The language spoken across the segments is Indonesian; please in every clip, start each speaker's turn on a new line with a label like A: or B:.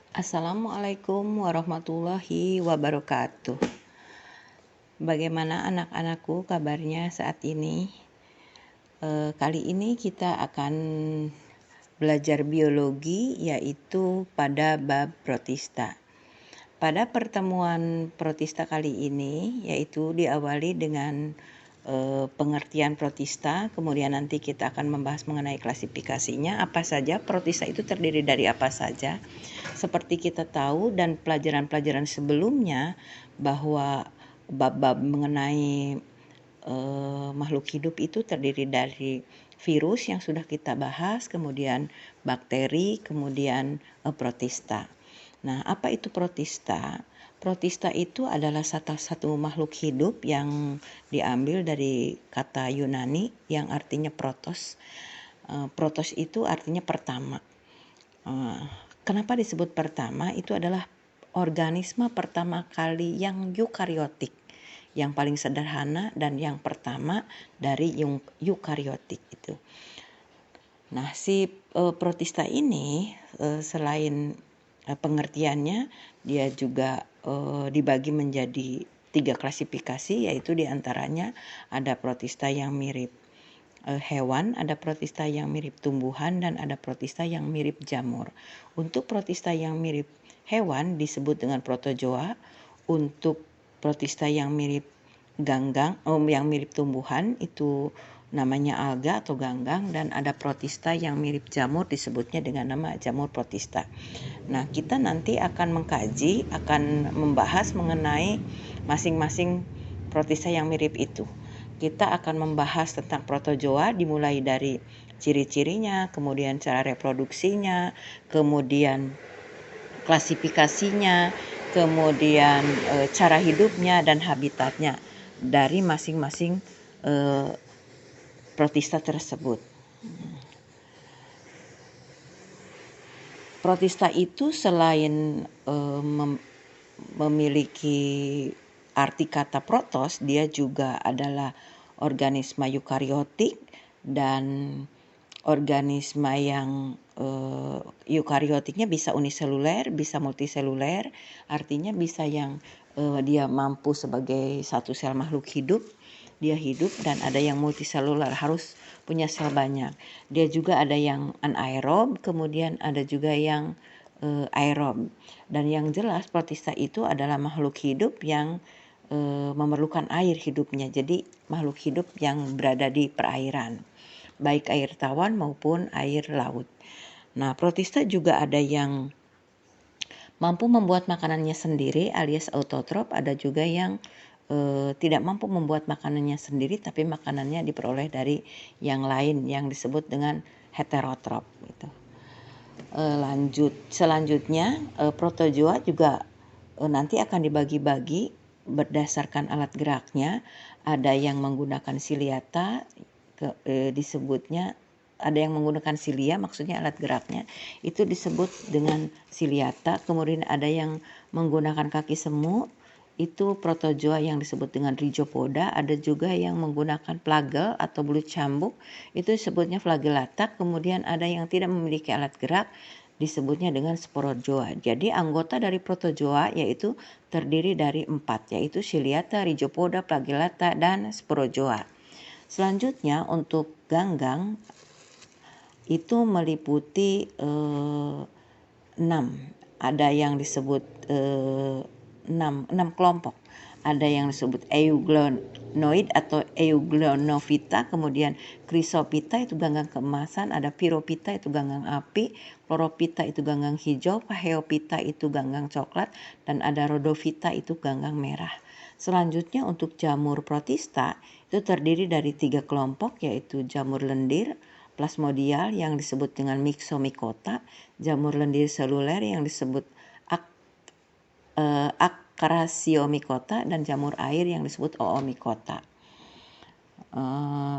A: Assalamualaikum warahmatullahi wabarakatuh. Bagaimana anak-anakku kabarnya saat ini? Kali ini kita akan belajar biologi, yaitu pada bab protista. Pada pertemuan protista kali ini, yaitu diawali dengan pengertian protista, kemudian nanti kita akan membahas mengenai klasifikasinya, apa saja protista itu terdiri dari apa saja. Seperti kita tahu dan pelajaran-pelajaran sebelumnya bahwa bab-bab mengenai makhluk hidup itu terdiri dari virus yang sudah kita bahas, kemudian bakteri, kemudian protista. Nah, apa itu protista? Protista itu adalah satu makhluk hidup yang diambil dari kata Yunani yang artinya protos. Protos itu artinya pertama. Kenapa disebut pertama? Itu adalah organisme pertama kali yang eukariotik, yang paling sederhana dan yang pertama dari eukariotik itu. Nah, si protista ini selain pengertiannya, dia juga dibagi menjadi 3 klasifikasi, yaitu diantaranya ada protista yang mirip hewan, ada protista yang mirip tumbuhan, dan ada protista yang mirip jamur. Untuk protista yang mirip hewan disebut dengan protozoa. Untuk protista yang mirip yang mirip tumbuhan itu namanya alga atau ganggang, dan ada protista yang mirip jamur disebutnya dengan nama jamur protista. Nah, kita nanti akan membahas mengenai masing-masing protista yang mirip itu. Kita akan membahas tentang protozoa dimulai dari ciri-cirinya, kemudian cara reproduksinya, kemudian klasifikasinya, kemudian cara hidupnya dan habitatnya dari masing-masing protista tersebut. Protista itu selain memiliki arti kata protos, dia juga adalah organisme eukariotik, dan organisme yang eukariotiknya bisa uniseluler, bisa multiseluler, artinya bisa yang dia mampu sebagai satu sel makhluk hidup, dia hidup, dan ada yang multiseluler, harus punya sel banyak. Dia juga ada yang anaerob, kemudian ada juga yang aerob. Dan yang jelas protista itu adalah makhluk hidup yang memerlukan air hidupnya. Jadi makhluk hidup yang berada di perairan, baik air tawar maupun air laut. Nah, protista juga ada yang mampu membuat makanannya sendiri alias autotrof, ada juga yang tidak mampu membuat makanannya sendiri tapi makanannya diperoleh dari yang lain yang disebut dengan heterotrof gitu. Selanjutnya protozoa juga nanti akan dibagi-bagi berdasarkan alat geraknya. Ada yang menggunakan ciliata, disebutnya ada yang menggunakan cilia, maksudnya alat geraknya itu disebut dengan ciliata. Kemudian ada yang menggunakan kaki semu, itu protozoa yang disebut dengan rhizopoda. Ada juga yang menggunakan flagel atau belut cambuk, itu disebutnya flagellata. Kemudian ada yang tidak memiliki alat gerak, disebutnya dengan sporozoa. Jadi anggota dari protozoa yaitu terdiri dari 4, yaitu ciliata, rhizopoda, flagellata, dan sporozoa. Selanjutnya untuk ganggang itu meliputi 6. Ada yang disebut 6 kelompok. Ada yang disebut euglonoid atau euglonovita, kemudian chrysopita itu ganggang keemasan, ada pyropita itu ganggang api, chloropita itu ganggang hijau, phaeopita itu ganggang coklat, dan ada rhodophyta itu ganggang merah. Selanjutnya untuk jamur protista itu terdiri dari 3 kelompok, yaitu jamur lendir plasmodial yang disebut dengan myxomycota, jamur lendir seluler yang disebut acrasiomycota, dan jamur air yang disebut oomycota.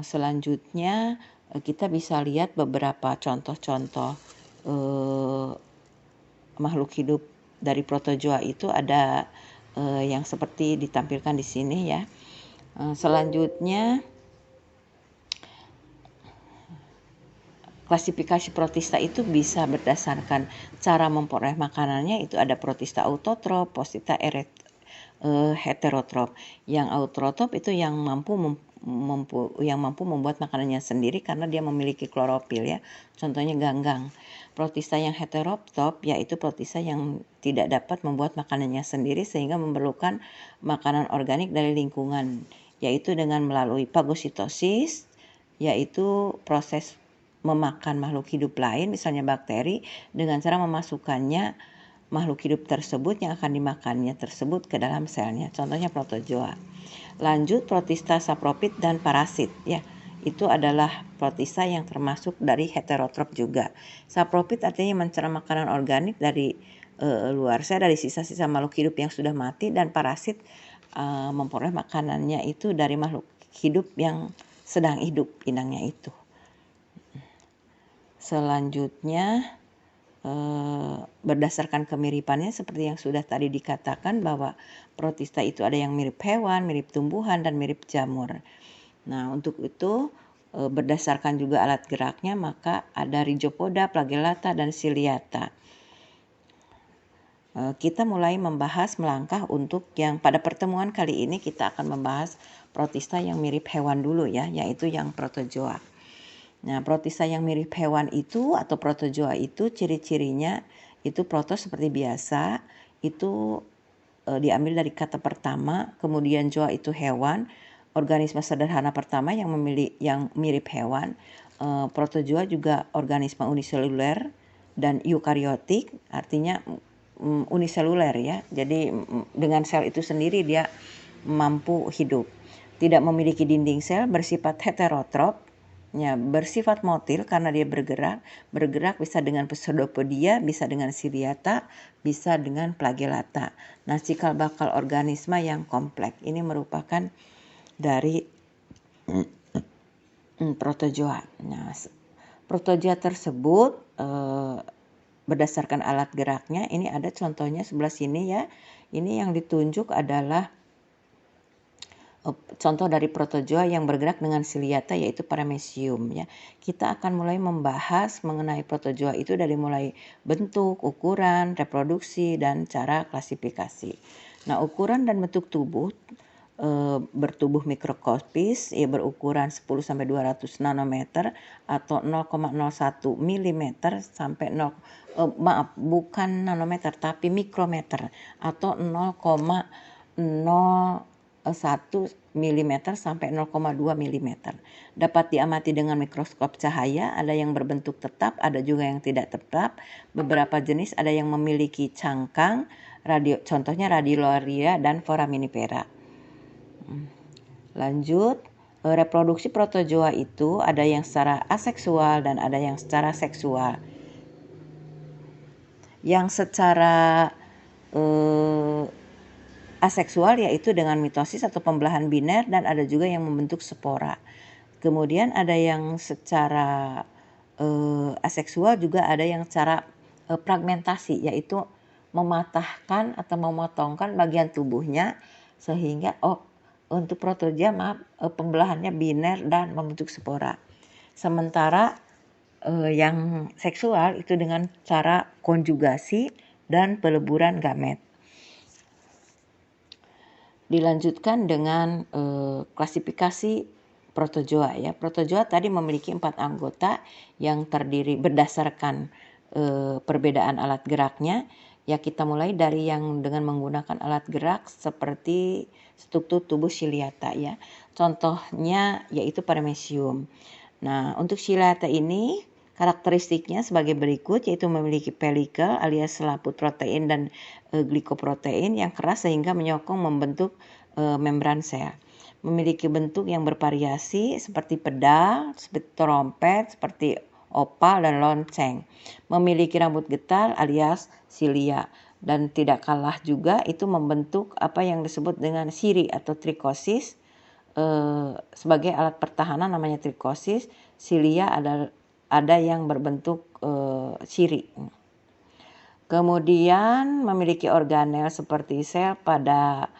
A: Selanjutnya kita bisa lihat beberapa contoh-contoh makhluk hidup dari protozoa itu ada yang seperti ditampilkan di sini ya. Selanjutnya klasifikasi protista itu bisa berdasarkan cara memperoleh makanannya, itu ada protista autotrop, protista heterotrop. Yang autotrop itu yang mampu membuat makanannya sendiri karena dia memiliki klorofil ya. Contohnya ganggang. Protista yang heterotrop yaitu protista yang tidak dapat membuat makanannya sendiri sehingga memerlukan makanan organik dari lingkungan, yaitu dengan melalui fagositosis, yaitu proses memakan makhluk hidup lain, misalnya bakteri, dengan cara memasukkannya makhluk hidup tersebut yang akan dimakannya tersebut ke dalam selnya. Contohnya protozoa. Lanjut, protista sapropit dan parasit ya. Itu adalah protista yang termasuk dari heterotrop juga. Sapropit artinya mencerna makanan organik dari luar dari sisa-sisa makhluk hidup yang sudah mati, dan parasit memperoleh makanannya itu dari makhluk hidup yang sedang hidup, inangnya itu. Selanjutnya berdasarkan kemiripannya seperti yang sudah tadi dikatakan bahwa protista itu ada yang mirip hewan, mirip tumbuhan, dan mirip jamur. Nah, untuk itu berdasarkan juga alat geraknya, maka ada Rhizopoda, Flagellata, dan Ciliata. Kita mulai membahas melangkah untuk yang pada pertemuan kali ini kita akan membahas protista yang mirip hewan dulu ya, yaitu yang protozoa. Nah, protista yang mirip hewan itu atau protozoa itu ciri-cirinya itu protos seperti biasa, itu diambil dari kata pertama, kemudian zoa itu hewan, organisme sederhana pertama yang mirip hewan. Protozoa juga organisme uniseluler dan eukariotik, artinya uniseluler ya. Jadi dengan sel itu sendiri dia mampu hidup. Tidak memiliki dinding sel, bersifat heterotrop. Ya, bersifat motil karena dia bergerak bisa dengan pseudopodia, bisa dengan ciliata, bisa dengan flagellata. Nah, cikal bakal organisme yang kompleks ini merupakan dari protozoa. Nah, protozoa tersebut berdasarkan alat geraknya, ini ada contohnya sebelah sini ya. Ini yang ditunjuk adalah contoh dari protozoa yang bergerak dengan ciliata, yaitu paramecium ya. Kita akan mulai membahas mengenai protozoa itu dari mulai bentuk, ukuran, reproduksi, dan cara klasifikasi. Nah, ukuran dan bentuk tubuh bertubuh mikroskopis ya, berukuran 10-200 nanometer atau 0,01 mm sampai bukan nanometer tapi mikrometer atau 0,01 mm sampai 0,2 mm. Dapat diamati dengan mikroskop cahaya, ada yang berbentuk tetap, ada juga yang tidak tetap. Beberapa jenis ada yang memiliki cangkang, contohnya Radiolaria dan Foraminifera. Lanjut, reproduksi protozoa itu ada yang secara aseksual dan ada yang secara seksual. Yang secara aseksual yaitu dengan mitosis atau pembelahan biner, dan ada juga yang membentuk spora. Kemudian ada yang secara aseksual, juga ada yang secara fragmentasi, yaitu mematahkan atau memotongkan bagian tubuhnya sehingga untuk protozoa pembelahannya biner dan membentuk spora. Sementara yang seksual itu dengan cara konjugasi dan peleburan gamet. Dilanjutkan dengan klasifikasi protozoa ya. Protozoa tadi memiliki 4 anggota yang terdiri berdasarkan perbedaan alat geraknya. Ya, kita mulai dari yang dengan menggunakan alat gerak seperti struktur tubuh ciliata ya. Contohnya yaitu paramecium. Nah, untuk ciliata ini karakteristiknya sebagai berikut, yaitu memiliki pelikel alias selaput protein dan glikoprotein yang keras sehingga menyokong membentuk membran sel. Memiliki bentuk yang bervariasi seperti pedal, seperti trompet, seperti opal dan lonceng. Memiliki rambut getar alias silia, dan tidak kalah juga itu membentuk apa yang disebut dengan siri atau trikosis. Sebagai alat pertahanan namanya trikosis. Silia ada yang berbentuk siri. Kemudian memiliki organel seperti sel pada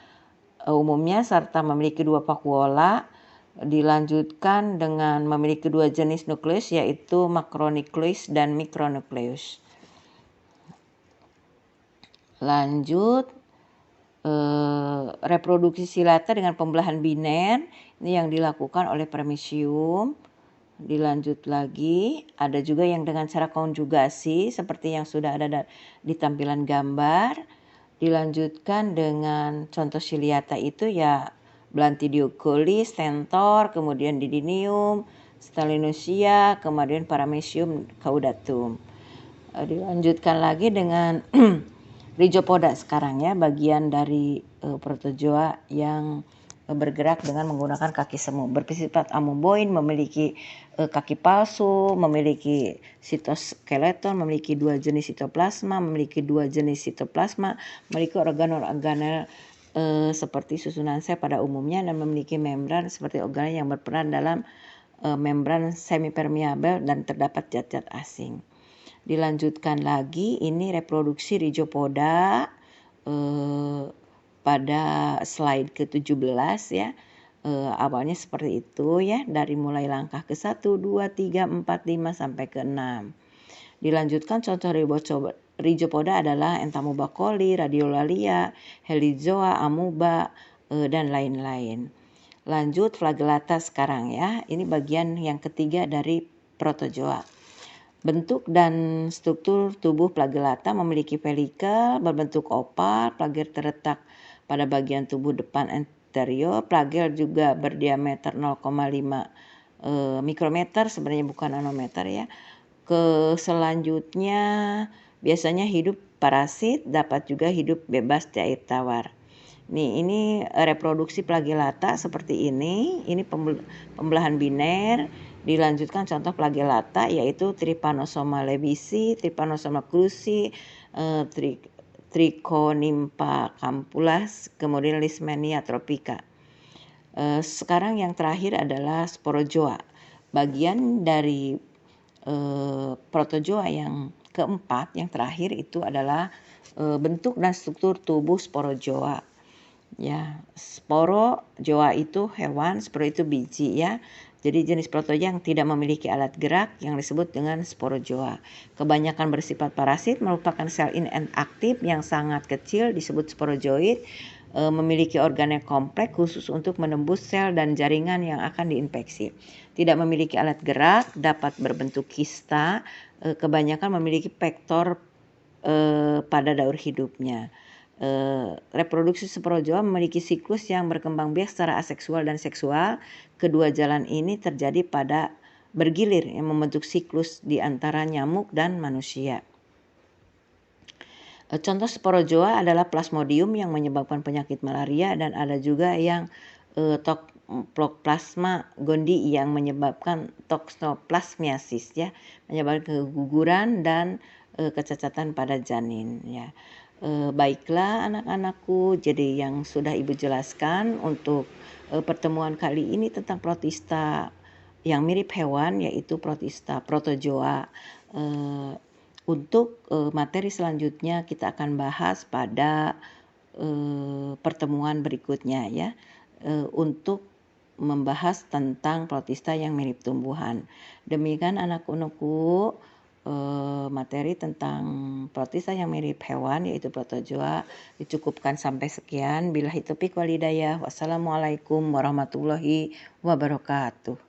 A: umumnya serta memiliki 2 vakuola Dilanjutkan dengan memiliki dua jenis nukleus, yaitu makronukleus dan mikronukleus. Lanjut, reproduksi silata dengan pembelahan biner, ini yang dilakukan oleh Paramecium. Dilanjut lagi, ada juga yang dengan cara konjugasi seperti yang sudah ada di tampilan gambar. Dilanjutkan dengan contoh siliata itu ya Blantidiolus, Stentor, kemudian Didinium, Stalinusia, kemudian Paramecium caudatum. Dilanjutkan lagi dengan Rhizopoda sekarang ya, bagian dari protozoa yang bergerak dengan menggunakan kaki semu, bersifat amoeboid, memiliki kaki palsu, memiliki sitoskeleton, memiliki dua jenis sitoplasma, memiliki dua jenis sitoplasma, memiliki organel-organel seperti susunan sel pada umumnya, dan memiliki membran seperti organel yang berperan dalam membran semipermeabel dan terdapat zat-zat asing. Dilanjutkan lagi, ini reproduksi Rhizopoda pada slide ke-17 ya. Awalnya seperti itu ya, dari mulai langkah ke-1, 2, 3, 4, 5 sampai ke-6. Dilanjutkan contoh Rhizopoda adalah Entamoeba coli, Radiolalia, Helizoa, Amoeba, dan lain-lain. Lanjut flagellata sekarang ya. Ini bagian yang ketiga dari protozoa. Bentuk dan struktur tubuh flagellata memiliki pelikel berbentuk oval, flagel terletak pada bagian tubuh depan anterior, flagel juga berdiameter 0,5 mikrometer, sebenarnya bukan nanometer ya. Selanjutnya biasanya hidup parasit, dapat juga hidup bebas di air tawar. Ini reproduksi flagellata seperti ini pembelahan biner. Dilanjutkan contoh flagellata yaitu Trypanosoma lewisi, Trypanosoma cruzi, Trichonympa campulas, kemudian Leishmania tropica. Sekarang yang terakhir adalah sporozoa. Bagian dari protozoa yang keempat, yang terakhir itu adalah bentuk dan struktur tubuh sporozoa. Ya, sporozoa itu hewan, sporo itu biji ya. Jadi jenis protozoa yang tidak memiliki alat gerak yang disebut dengan sporozoa. Kebanyakan bersifat parasit, merupakan sel inaktif yang sangat kecil disebut sporozoid, memiliki organel kompleks khusus untuk menembus sel dan jaringan yang akan diinfeksi. Tidak memiliki alat gerak, dapat berbentuk kista, kebanyakan memiliki vektor pada daur hidupnya. Reproduksi sporozoa memiliki siklus yang berkembang biak secara aseksual dan seksual. Kedua jalan ini terjadi pada bergilir yang membentuk siklus di antara nyamuk dan manusia. Contoh sporozoa adalah Plasmodium yang menyebabkan penyakit malaria, dan ada juga yang Toxoplasma gondii yang menyebabkan toxoplasmiasis ya, menyebabkan keguguran dan kecacatan pada janin ya. Baiklah anak-anakku, jadi yang sudah Ibu jelaskan untuk pertemuan kali ini tentang protista yang mirip hewan, yaitu protista protozoa. Untuk materi selanjutnya kita akan bahas pada pertemuan berikutnya ya, untuk membahas tentang protista yang mirip tumbuhan. Demikian anak-anakku, materi tentang protista yang mirip hewan yaitu protozoa dicukupkan sampai sekian. Billahi taufiq wal hidayah. Wassalamualaikum warahmatullahi wabarakatuh.